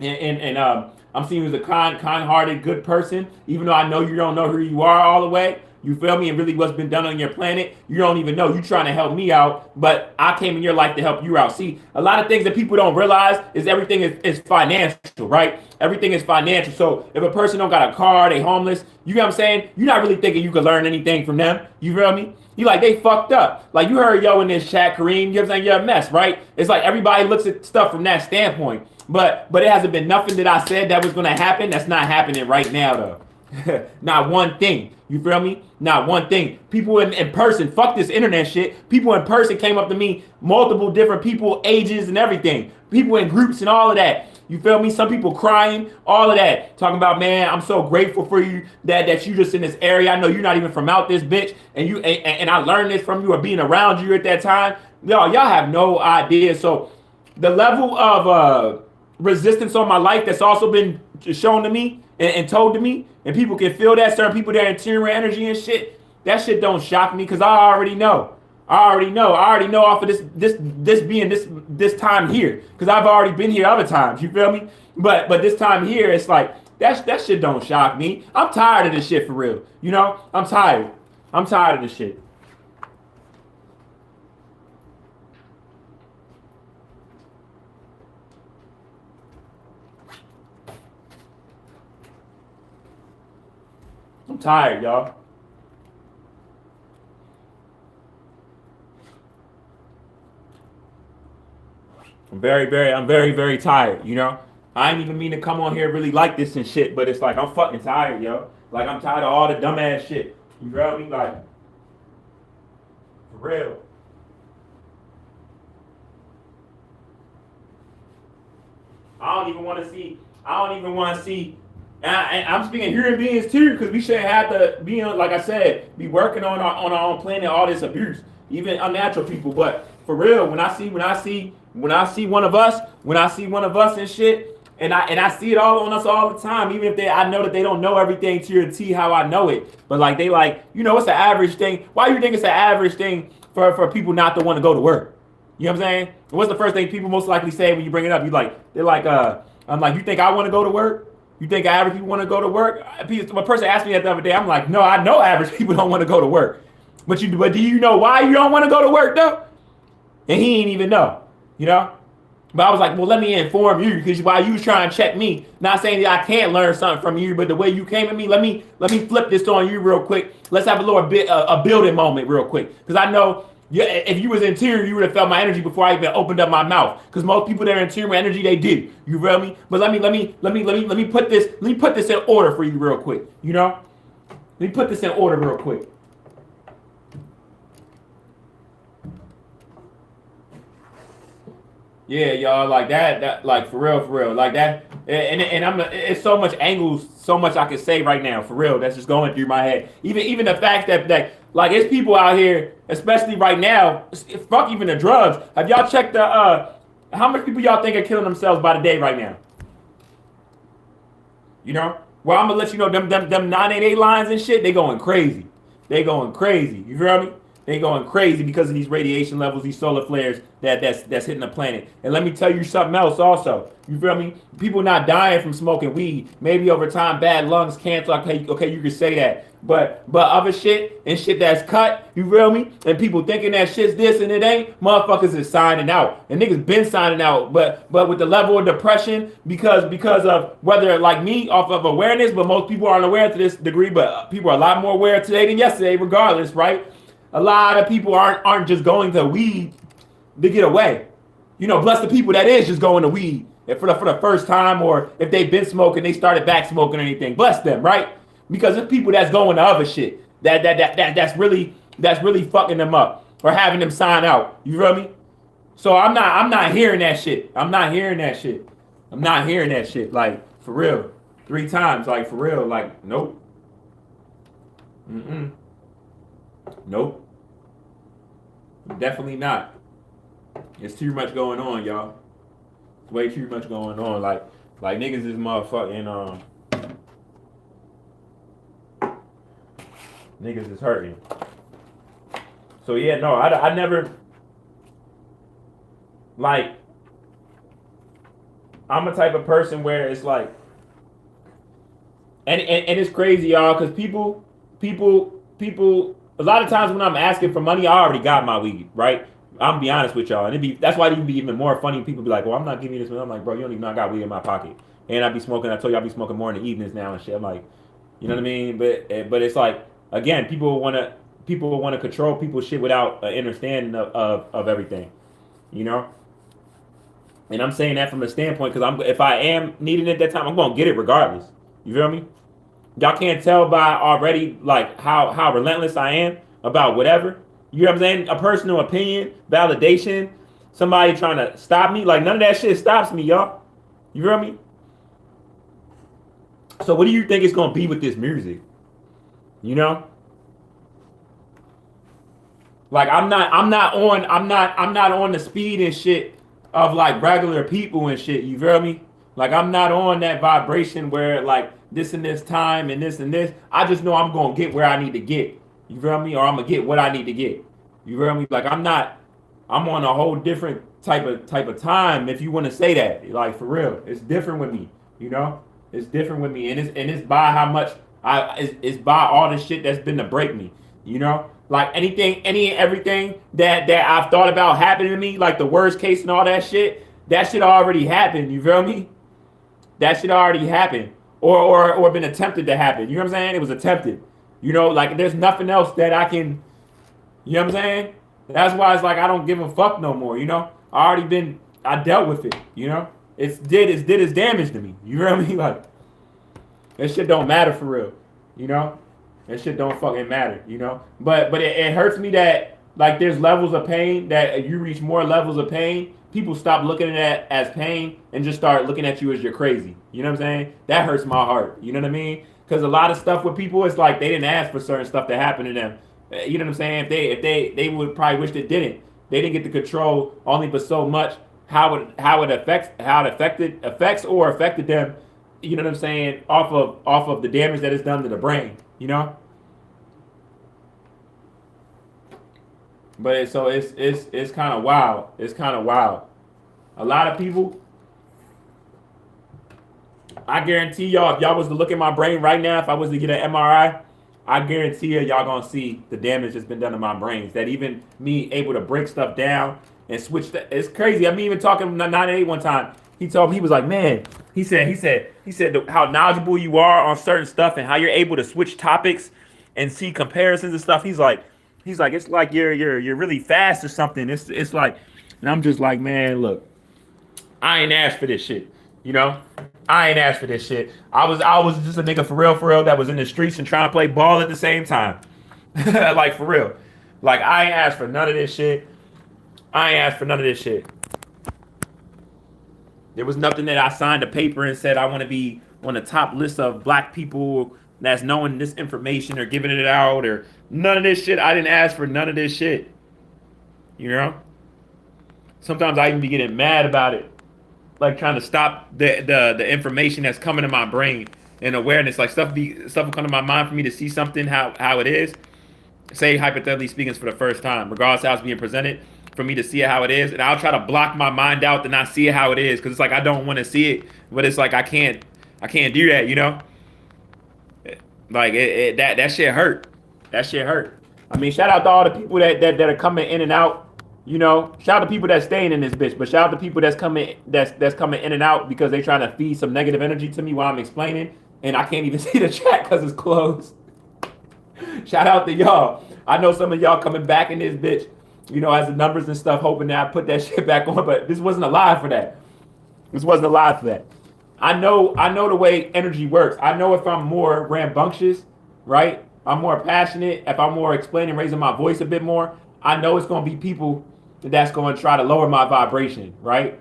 and I'm seeing you as a kind-hearted, good person, even though I know you don't know who you are all the way. You feel me? And really what's been done on your planet, you don't even know. You're trying to help me out, but I came in your life to help you out. See, a lot of things that people don't realize is everything is financial, right? Everything is financial. So if a person don't got a car, they homeless, you know what I'm saying? You're not really thinking you could learn anything from them. You feel me? You like, they fucked up. Like you heard yo in this chat, Kareem, you know what I'm saying? You're a mess, right? It's like everybody looks at stuff from that standpoint. But it hasn't been nothing that I said that was going to happen. That's not happening right now, though. Not one thing. You feel me? Not one thing. People in person, fuck this internet shit. People in person came up to me, multiple different people, ages and everything. People in groups and all of that. You feel me? Some people crying, all of that. Talking about, man, I'm so grateful for you that you just in this area. I know you're not even from out this bitch. And I learned this from you or being around you at that time. Y'all have no idea. So the level of resistance on my life that's also been shown to me and told to me, and people can feel that, certain people, that interior energy and shit, that shit don't shock me because I already know. I already know off of this being this time here, because I've already been here other times. You feel me? But this time here, it's like that shit don't shock me. I'm tired of this shit for real. You know, I'm tired. I'm tired of this shit. I'm tired, y'all. I'm very tired, you know? I ain't even mean to come on here really like this and shit, but it's like, I'm fucking tired, yo. Like, I'm tired of all the dumbass shit. You feel me? Like, for real. I don't even want to see, and I'm speaking human beings too, because we shouldn't have to be, like I said, be working on our own planet, all this abuse, even unnatural people. But for real, when I see one of us and shit, and I see it all on us all the time, even if I know that they don't know everything to your T how I know it, but like they like, you know, it's an average thing. Why do you think it's an average thing for people not to want to go to work? You know what I'm saying? What's the first thing people most likely say when you bring it up? They're like, I'm like, you think I want to go to work? You think average people want to go to work? A person asked me that the other day. I'm like, no, I know average people don't want to go to work. But do you know why you don't want to go to work though? And he ain't even know, you know? But I was like, well, let me inform you, because while you was trying to check me, not saying that I can't learn something from you, but the way you came at me, let me flip this on you real quick. Let's have a little bit a building moment real quick, because I know if you was interior, you would have felt my energy before I even opened up my mouth. Because most people that are interior energy, they do. You feel me? But let me put this in order for you real quick. You know, let me put this in order real quick. Yeah, y'all, like that, like for real, like that, and it's so much angles, so much I can say right now, for real. That's just going through my head. Even the fact that like it's people out here, especially right now. Fuck even the drugs. Have y'all checked the how much people y'all think are killing themselves by the day right now? You know, well, I'm gonna let you know them 988 lines and shit. They going crazy. They going crazy. You feel me? They going crazy because of these radiation levels, these solar flares that's hitting the planet. And let me tell you something else also. You feel me? People not dying from smoking weed. Maybe over time, bad lungs, cancer. Okay, you can say that. But other shit and shit that's cut, you feel me? And people thinking that shit's this and it ain't, motherfuckers is signing out. And niggas been signing out. But with the level of depression, because of whether like me off of awareness, but most people aren't aware to this degree, but people are a lot more aware today than yesterday, regardless, right? A lot of people aren't just going to weed to get away. You know, bless the people that is just going to weed for the first time, or if they've been smoking, they started back smoking or anything. Bless them, right? Because it's people that's going to other shit that's really fucking them up or having them sign out. You feel me? So I'm not hearing that shit. I'm not hearing that shit. I'm not hearing that shit. Like for real, 3 times. Like for real. Like nope. Nope. Definitely not. It's too much going on, y'all. It's way too much going on. Like niggas is motherfucking niggas is hurting. So yeah, no, I never like. I'm a type of person where it's like, and it's crazy, y'all, because people. A lot of times when I'm asking for money, I already got my weed, right? I'm gonna be honest with y'all, and that's why it'd be even more funny. People be like, "Well, I'm not giving you this." I'm like, "Bro, you don't even know I got weed in my pocket, and I be smoking." I told you I be smoking more in the evenings now and shit. I'm like, you know what I mean? But it's like again, people wanna control people's shit without an understanding of everything, you know. And I'm saying that from a standpoint because if I am needing it at that time, I'm gonna get it regardless. You feel me? Y'all can't tell by already like how relentless I am about whatever. You know what I'm saying? A personal opinion, validation, somebody trying to stop me. Like none of that shit stops me, y'all. You feel me? So what do you think it's gonna be with this music? You know? Like I'm not on the speed and shit of like regular people and shit. You feel me? Like I'm not on that vibration where like this and this time and this and this. I just know I'm gonna get where I need to get. You feel me? Or I'm gonna get what I need to get. You feel me? Like I'm not. I'm on a whole different type of time. If you want to say that, like for real, it's different with me. You know, it's different with me, and it's by how much it's by all the shit that's been to break me. You know, like everything that I've thought about happening to me, like the worst case and all that shit. That shit already happened. You feel me? That shit already happened, or been attempted to happen. You know what I'm saying? It was attempted. You know, like there's nothing else that I can. You know what I'm saying? That's why it's like I don't give a fuck no more. You know, I dealt with it. You know, it's did its damage to me. You know what I mean? Like that shit don't matter for real. You know, that shit don't fucking matter. You know, but it hurts me that like there's levels of pain that you reach more levels of pain. People stop looking at it as pain and just start looking at you as you're crazy. You know what I'm saying? That hurts my heart. You know what I mean? Because a lot of stuff with people, it's like they didn't ask for certain stuff to happen to them. You know what I'm saying? If they would probably wish they didn't. They didn't get to control only but so much how it affects or affected them. You know what I'm saying? Off of the damage that it's done to the brain. You know. But it's kind of wild. It's kind of wild. A lot of people. I guarantee y'all, if y'all was to look at my brain right now, if I was to get an MRI, I guarantee y'all gonna see the damage that's been done to my brains. That even me able to break stuff down and switch. It's crazy. I mean, even talking to 988 one time. He told me he was like, man. He said how knowledgeable you are on certain stuff and how you're able to switch topics and see comparisons and stuff. He's like it's like you're really fast or something. It's like, and I'm just like, man, look, I ain't asked for this shit. You know, I ain't asked for this shit. I was just a nigga for real that was in the streets and trying to play ball at the same time. Like for real. Like I ain't asked for none of this shit. I ain't asked for none of this shit. There was nothing that I signed a paper and said I want to be on the top list of black people that's knowing this information or giving it out or none of this shit. I didn't ask for none of this shit. You know? Sometimes I even be getting mad about it. Like trying to stop the information that's coming to my brain and awareness. Like stuff will come to my mind for me to see something how it is. Say hypothetically speaking for the first time, regardless of how it's being presented, for me to see it how it is, and I'll try to block my mind out to not see it how it is, because it's like I don't want to see it, but it's like I can't do that, you know. Like that shit hurt. That shit hurt. I mean, shout out to all the people that are coming in and out. You know, shout out to people that's staying in this bitch, but shout out to people that's coming coming in and out because they trying to feed some negative energy to me while I'm explaining, and I can't even see the chat because it's closed. Shout out to y'all. I know some of y'all coming back in this bitch, you know, as the numbers and stuff, hoping that I put that shit back on, but this wasn't alive for that. This wasn't alive for that. I know the way energy works. I know if I'm more rambunctious, right? I'm more passionate. If I'm more explaining, raising my voice a bit more, I know it's going to be people that's going to try to lower my vibration, right?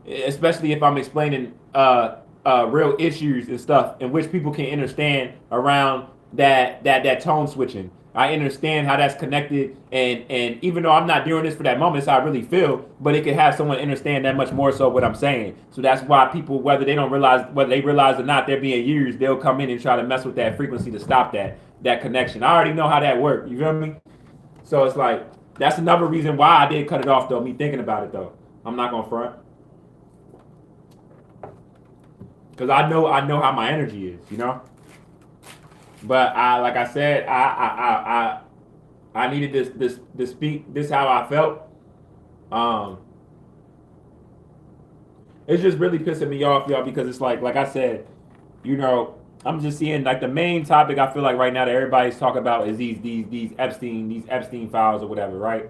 Especially if I'm explaining real issues and stuff in which people can understand around that tone switching. I understand how that's connected, and even though I'm not doing this for that moment, it's how I really feel, but it could have someone understand that much more so what I'm saying. So that's why people, whether they realize or not, they're being used, they'll come in and try to mess with that frequency to stop that connection. I already know how that works. You feel me? So it's like that's another reason why I did cut it off, though. Me thinking about it, though. I'm not gonna front, because I know how my energy is, you know. But like I said, I needed this speak. This how I felt. It's just really pissing me off, y'all, because it's like I said, you know, I'm just seeing like the main topic I feel like right now that everybody's talking about is these Epstein files or whatever, right?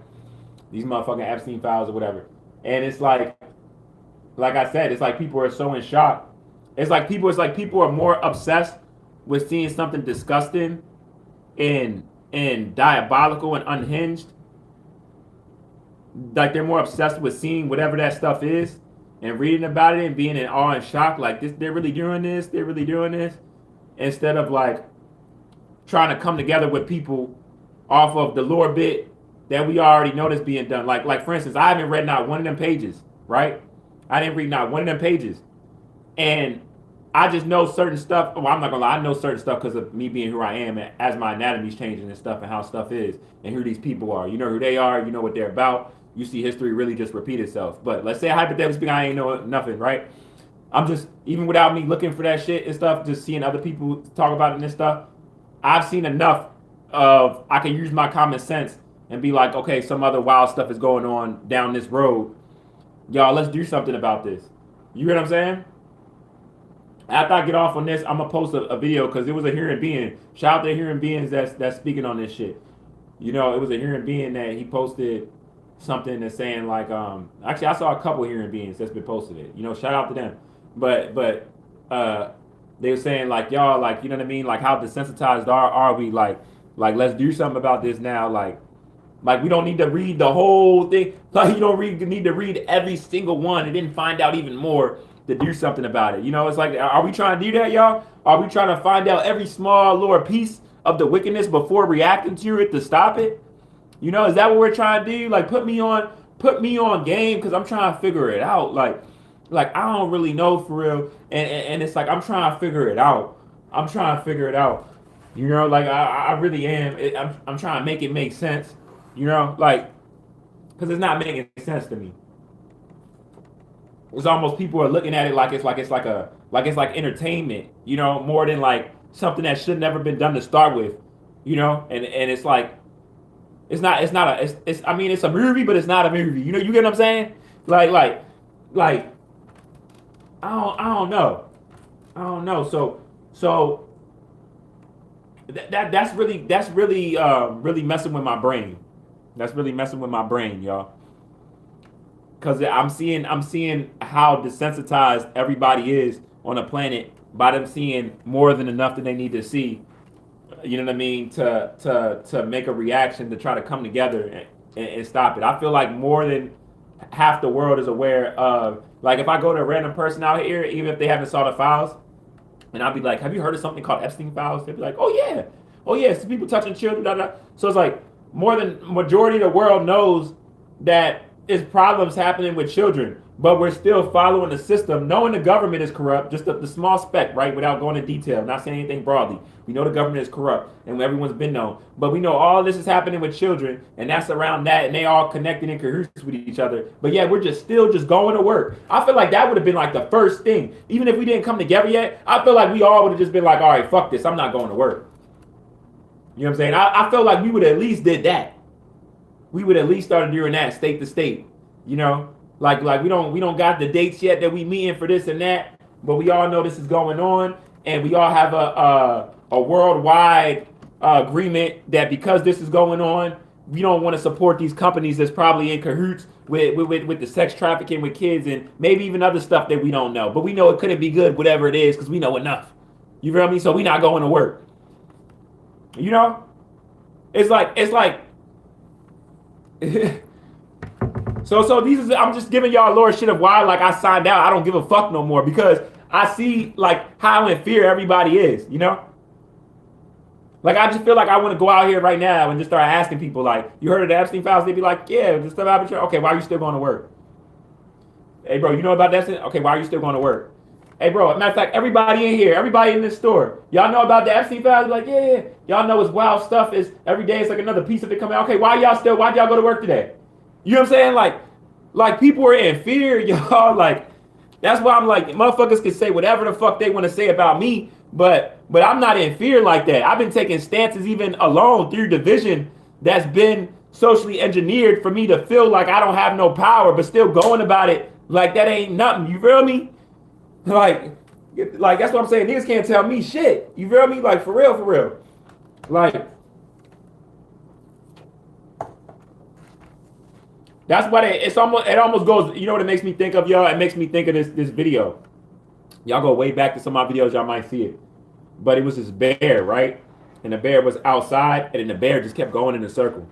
These motherfucking Epstein files or whatever. And it's like I said, it's like people are so in shock. It's like people are more obsessed with seeing something disgusting and diabolical and unhinged. Like they're more obsessed with seeing whatever that stuff is and reading about it and being in awe and shock, like this, they're really doing this, instead of like trying to come together with people off of the lore bit that we already know that's being done. Like for instance, I haven't read not one of them pages, right? I didn't read not one of them pages. And I just know certain stuff. Well, I'm not gonna lie. I know certain stuff because of me being who I am, and as my anatomy's changing and stuff, and how stuff is, and who these people are. You know who they are. You know what they're about. You see history really just repeat itself. But let's say hypothetically speaking, I ain't know nothing, right? I'm just even without me looking for that shit and stuff, just seeing other people talk about it and stuff. I've seen enough of I can use my common sense and be like, okay, some other wild stuff is going on down this road. Y'all, let's do something about this. You hear what I'm saying? After I get off on this, I'm gonna post a video because it was a human being. Shout out to human beings that's speaking on this shit. You know, it was a human being that he posted something that's saying like, actually I saw a couple human beings that's been posted it. You know, shout out to them. But they were saying like y'all like you know what I mean like how desensitized are we like let's do something about this now like we don't need to read the whole thing like you don't need to read every single one and then find out even more to do something about it. You know, it's like, are we trying to do that, y'all? Are we trying to find out every small little piece of the wickedness before reacting to it to stop it? You know, is that what we're trying to do? Like, put me on game because I'm trying to figure it out. Like I don't really know for real, and it's like I'm trying to figure it out. I'm trying to figure it out. You know, like I really am. I'm trying to make it make sense. You know, like because it's not making sense to me. It's almost people are looking at it like it's like entertainment, you know, more than like something that should never been done to start with, you know, and it's like it's I mean it's a movie, but it's not a movie, you know, you get what I'm saying? Like I don't know. So that's really messing with my brain. That's really messing with my brain, y'all. Because I'm seeing how desensitized everybody is on the planet by them seeing more than enough that they need to see. You know what I mean? To make a reaction to try to come together and stop it. I feel like more than half the world is aware of. Like if I go to a random person out here, even if they haven't saw the files, and I'll be like, "Have you heard of something called Epstein files?" They'll be like, "Oh yeah, it's people touching children." Blah, blah. So it's like more than majority of the world knows that is problems happening with children, but we're still following the system, knowing the government is corrupt, just the small speck, right? Without going into detail, not saying anything broadly. We know the government is corrupt, and everyone's been known. But we know all this is happening with children, and that's around that, and they all connected in cahoots with each other. But yeah, we're still going to work. I feel like that would have been like the first thing. Even if we didn't come together yet, I feel like we all would have just been like, all right, fuck this, I'm not going to work. You know what I'm saying? I feel like we would at least did that. We would at least started doing that state to state, you know, like we don't got the dates yet that we meeting for this and that, but we all know this is going on, and we all have a worldwide agreement that because this is going on, we don't want to support these companies that's probably in cahoots with the sex trafficking with kids and maybe even other stuff that we don't know, but we know it couldn't be good, whatever it is, because we know enough. You feel me? So we not going to work. You know, it's like. So these is I'm just giving y'all a little shit of why like I signed out. I don't give a fuck no more because I see like how in fear everybody is, you know? Like I just feel like I want to go out here right now and just start asking people like, you heard of the Epstein files? They'd be like, yeah, this stuff happened. Okay, why are you still going to work? Hey bro, you know about that? Okay, why are you still going to work? Hey bro, matter of fact, everybody in here, everybody in this store, y'all know about the Epstein files? Like, yeah. Y'all know it's wild stuff. Is every day it's like another piece of it coming out. Okay, why y'all go to work today? You know what I'm saying? Like people are in fear, y'all. Like that's why I'm like, motherfuckers can say whatever the fuck they want to say about me, but I'm not in fear like that. I've been taking stances even alone through division that's been socially engineered for me to feel like I don't have no power, but still going about it like that ain't nothing. You feel me? Like that's what I'm saying. Niggas can't tell me shit. You feel me? Like for real. Like. That's why it almost goes, you know what it makes me think of, y'all? It makes me think of this video. Y'all go way back to some of my videos, y'all might see it. But it was this bear, right? And the bear was outside, and then the bear just kept going in a circle.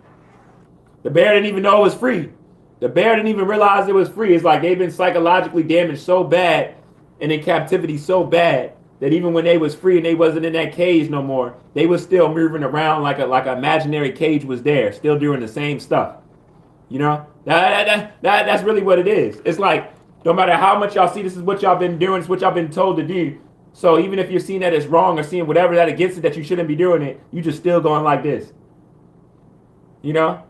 The bear didn't even know it was free. The bear didn't even realize it was free. It's like they've been psychologically damaged so bad and in captivity so bad that even when they was free and they wasn't in that cage no more, they was still moving around like an imaginary cage was there, still doing the same stuff. You know, that's really what it is. It's like No matter how much y'all see this is what y'all been doing, it's what y'all been told to do. So even if you're seeing that it's wrong or seeing whatever that against it that you shouldn't be doing it, you just still going like this. You know?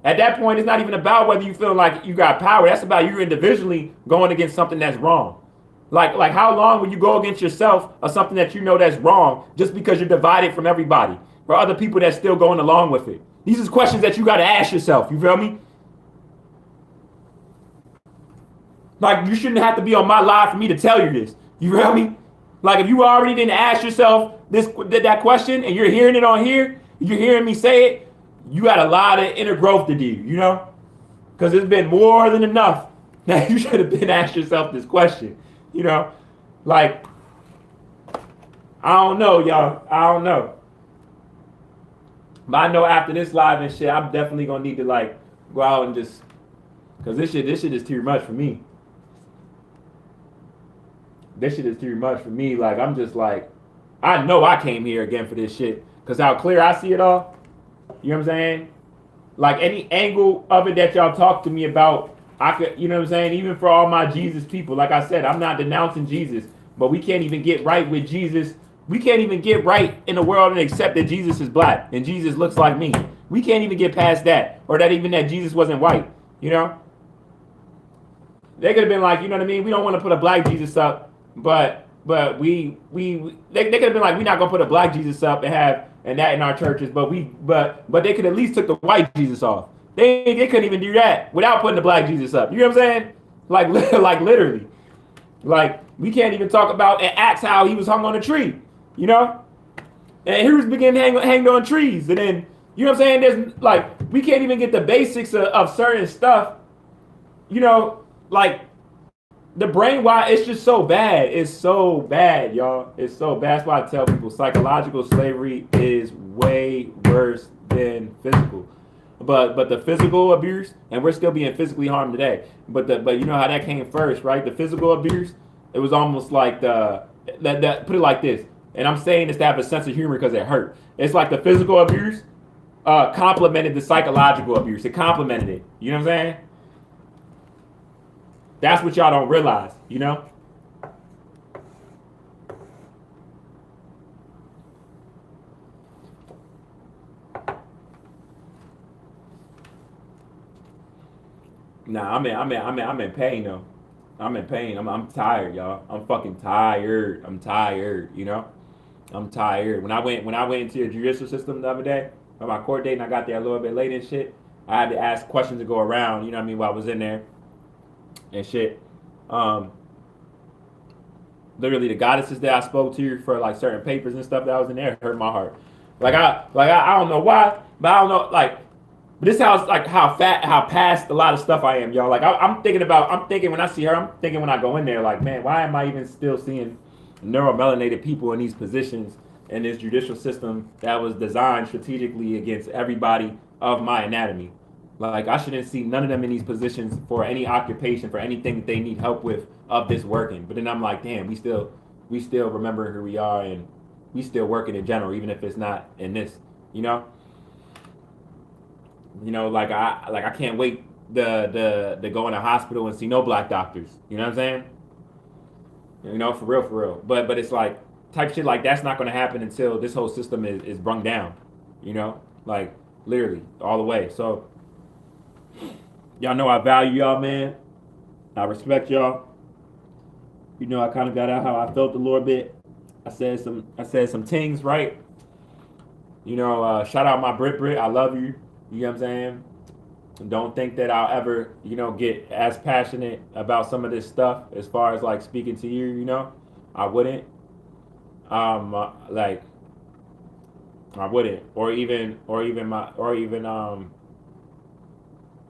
At that point, it's not even about whether you feel like you got power. That's about you individually going against something that's wrong. Like how long will you go against yourself or something that you know that's wrong just because you're divided from everybody or other people that's still going along with it? These are questions that you got to ask yourself. You feel me? Like, you shouldn't have to be on my live for me to tell you this. You feel me? Like, if you already didn't ask yourself that question and you're hearing it on here, you're hearing me say it, you got a lot of inner growth to do, you know? Because it's been more than enough that you should have been asking yourself this question, you know? Like, I don't know, y'all. I don't know. But I know after this live and shit, I'm definitely going to need to, like, go out and just, because this shit is too much for me. This shit is too much for me. Like, I'm just like, I know I came here again for this shit. Because how clear I see it all. You know what I'm saying? Like, any angle of it that y'all talk to me about, I could, you know what I'm saying? Even for all my Jesus people, like I said, I'm not denouncing Jesus. But we can't even get right with Jesus. We can't even get right in the world and accept that Jesus is black. And Jesus looks like me. We can't even get past that. Or that even that Jesus wasn't white. You know? They could have been like, you know what I mean? We don't want to put a black Jesus up. But they could have been like, we're not gonna put a black Jesus up and that in our churches, but they could at least took the white Jesus off. They couldn't even do that without putting the black Jesus up. You know what I'm saying? Like literally. Like, we can't even talk about and Acts how he was hung on a tree, you know? And he was beginning hanged on trees. And then, you know what I'm saying? There's like, we can't even get the basics of certain stuff, you know, like the brain, why it's just so bad. It's so bad, y'all. It's so bad. That's why I tell people psychological slavery is way worse than physical. But the physical abuse, and we're still being physically harmed today. But you know how that came first, right? The physical abuse, it was almost like that put it like this. And I'm saying this to have a sense of humor because it hurt. It's like the physical abuse complemented the psychological abuse. It complemented it. You know what I'm saying? That's what y'all don't realize, you know? Nah, I'm in pain though. I'm in pain. I'm tired, y'all. I'm fucking tired. I'm tired, you know? I'm tired. When I went into the judicial system the other day on my court date and I got there a little bit late and shit, I had to ask questions to go around, you know what I mean, while I was in there and shit. Literally the goddesses that I spoke to for like certain papers and stuff that was in there hurt my heart. I don't know why, but I don't know, like, but this how like how past a lot of stuff I am, y'all. Like I'm thinking when I see her, I'm thinking when I go in there, like, man, why am I even still seeing neuromelanated people in these positions in this judicial system that was designed strategically against everybody of my anatomy? Like, I shouldn't see none of them in these positions for any occupation, for anything that they need help with of this working. But then I'm like, damn, we still remember who we are and we still working in general, even if it's not in this, you know? You know, like I can't wait to go in a hospital and see no black doctors. You know what I'm saying? You know, for real. But it's like type shit like that's not gonna happen until this whole system is brung down. You know? Like literally all the way. So y'all know I value y'all, man. I respect y'all. You know, I kind of got out how I felt a little bit. I said some things, right? You know, shout out my Brit. I love you. You know what I'm saying? Don't think that I'll ever, you know, get as passionate about some of this stuff as far as like speaking to you. You know, I wouldn't. Like I wouldn't, or even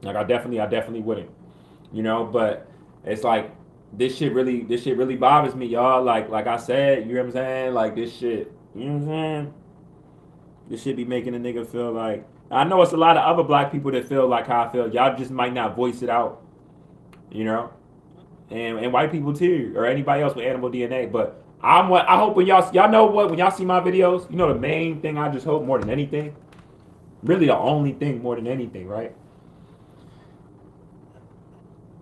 like I definitely wouldn't, you know. But it's like this shit really bothers me, y'all. Like I said, you know what I'm saying? Like this shit, you know what I'm saying? This shit be making a nigga feel like, I know it's a lot of other black people that feel like how I feel. Y'all just might not voice it out, you know, and white people too, or anybody else with animal DNA. But I hope when y'all know what, when y'all see my videos, you know, the main thing I just hope more than anything, really the only thing more than anything, right?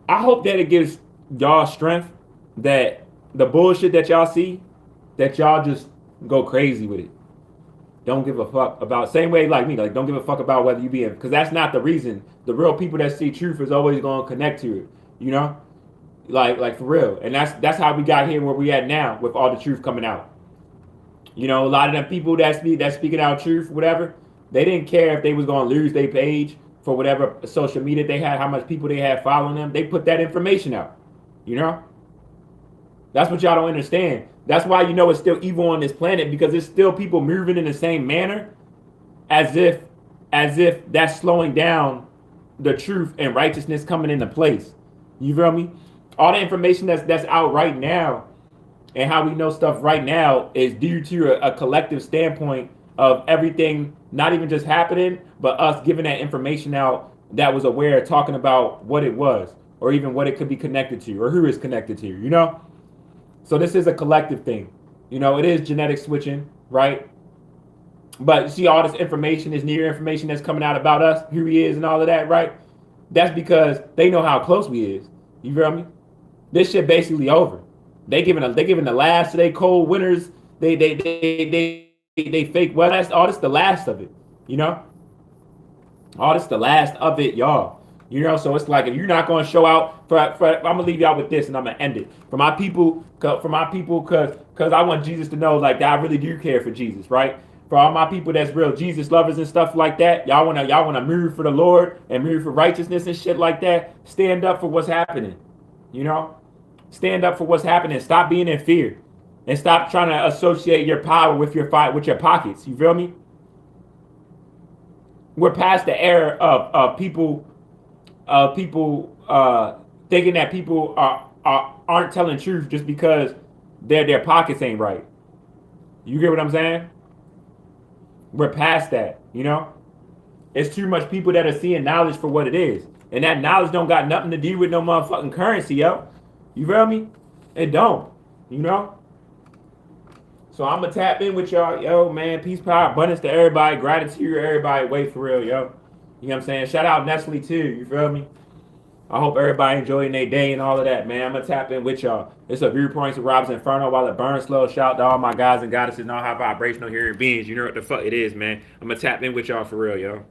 I hope that it gives y'all strength that the bullshit that y'all see, that y'all just go crazy with it. Don't give a fuck about same way like me. Like don't give a fuck about whether you be in because that's not the reason. The real people that see truth is always gonna connect to it. You know, like for real. And that's how we got here where we at now with all the truth coming out. You know, a lot of them people that speaking out truth, whatever, they didn't care if they was gonna lose their page for whatever social media they had, how much people they had following them. They put that information out. You know, that's what y'all don't understand. That's why you know it's still evil on this planet because it's still people moving in the same manner, as if that's slowing down the truth and righteousness coming into place. You feel me? All the information that's out right now and how we know stuff right now is due to a collective standpoint of everything not even just happening, but us giving that information out that was aware, talking about what it was or even what it could be connected to or who is connected to, you know? So this is a collective thing. You know, it is genetic switching, right? But you see all this information, this near information that's coming out about us, who he is and all of that, right? That's because they know how close we is. You feel me? This shit basically over. They giving the last of their cold winters. They fake well. That's all this the last of it. You know? All this the last of it, y'all. You know, so it's like if you're not going to show out I'm gonna leave y'all with this, and I'm gonna end it for my people, cause I want Jesus to know like that I really do care for Jesus, right? For all my people that's real Jesus lovers and stuff like that, y'all wanna move for the Lord and move for righteousness and shit like that. Stand up for what's happening, you know. Stand up for what's happening. Stop being in fear, and stop trying to associate your power with your fight with your pockets. You feel me? We're past the era of people thinking that people aren't telling truth just because their pockets ain't right. You get what I'm saying? We're past that, you know? It's too much people that are seeing knowledge for what it is. And that knowledge don't got nothing to do with no motherfucking currency, yo. You feel me? It don't, you know? So I'm gonna tap in with y'all, yo, man. Peace, power, abundance to everybody. Gratitude to everybody. Wait for real, yo. You know what I'm saying? Shout out Nestle too. You feel me? I hope everybody enjoying their day and all of that, man. I'm gonna tap in with y'all. It's a Viewpoints of RoBs Inferno while it burns slow. Shout out to all my guys and goddesses and all high vibrational human beings. You know what the fuck it is, man. I'm gonna tap in with y'all for real, yo.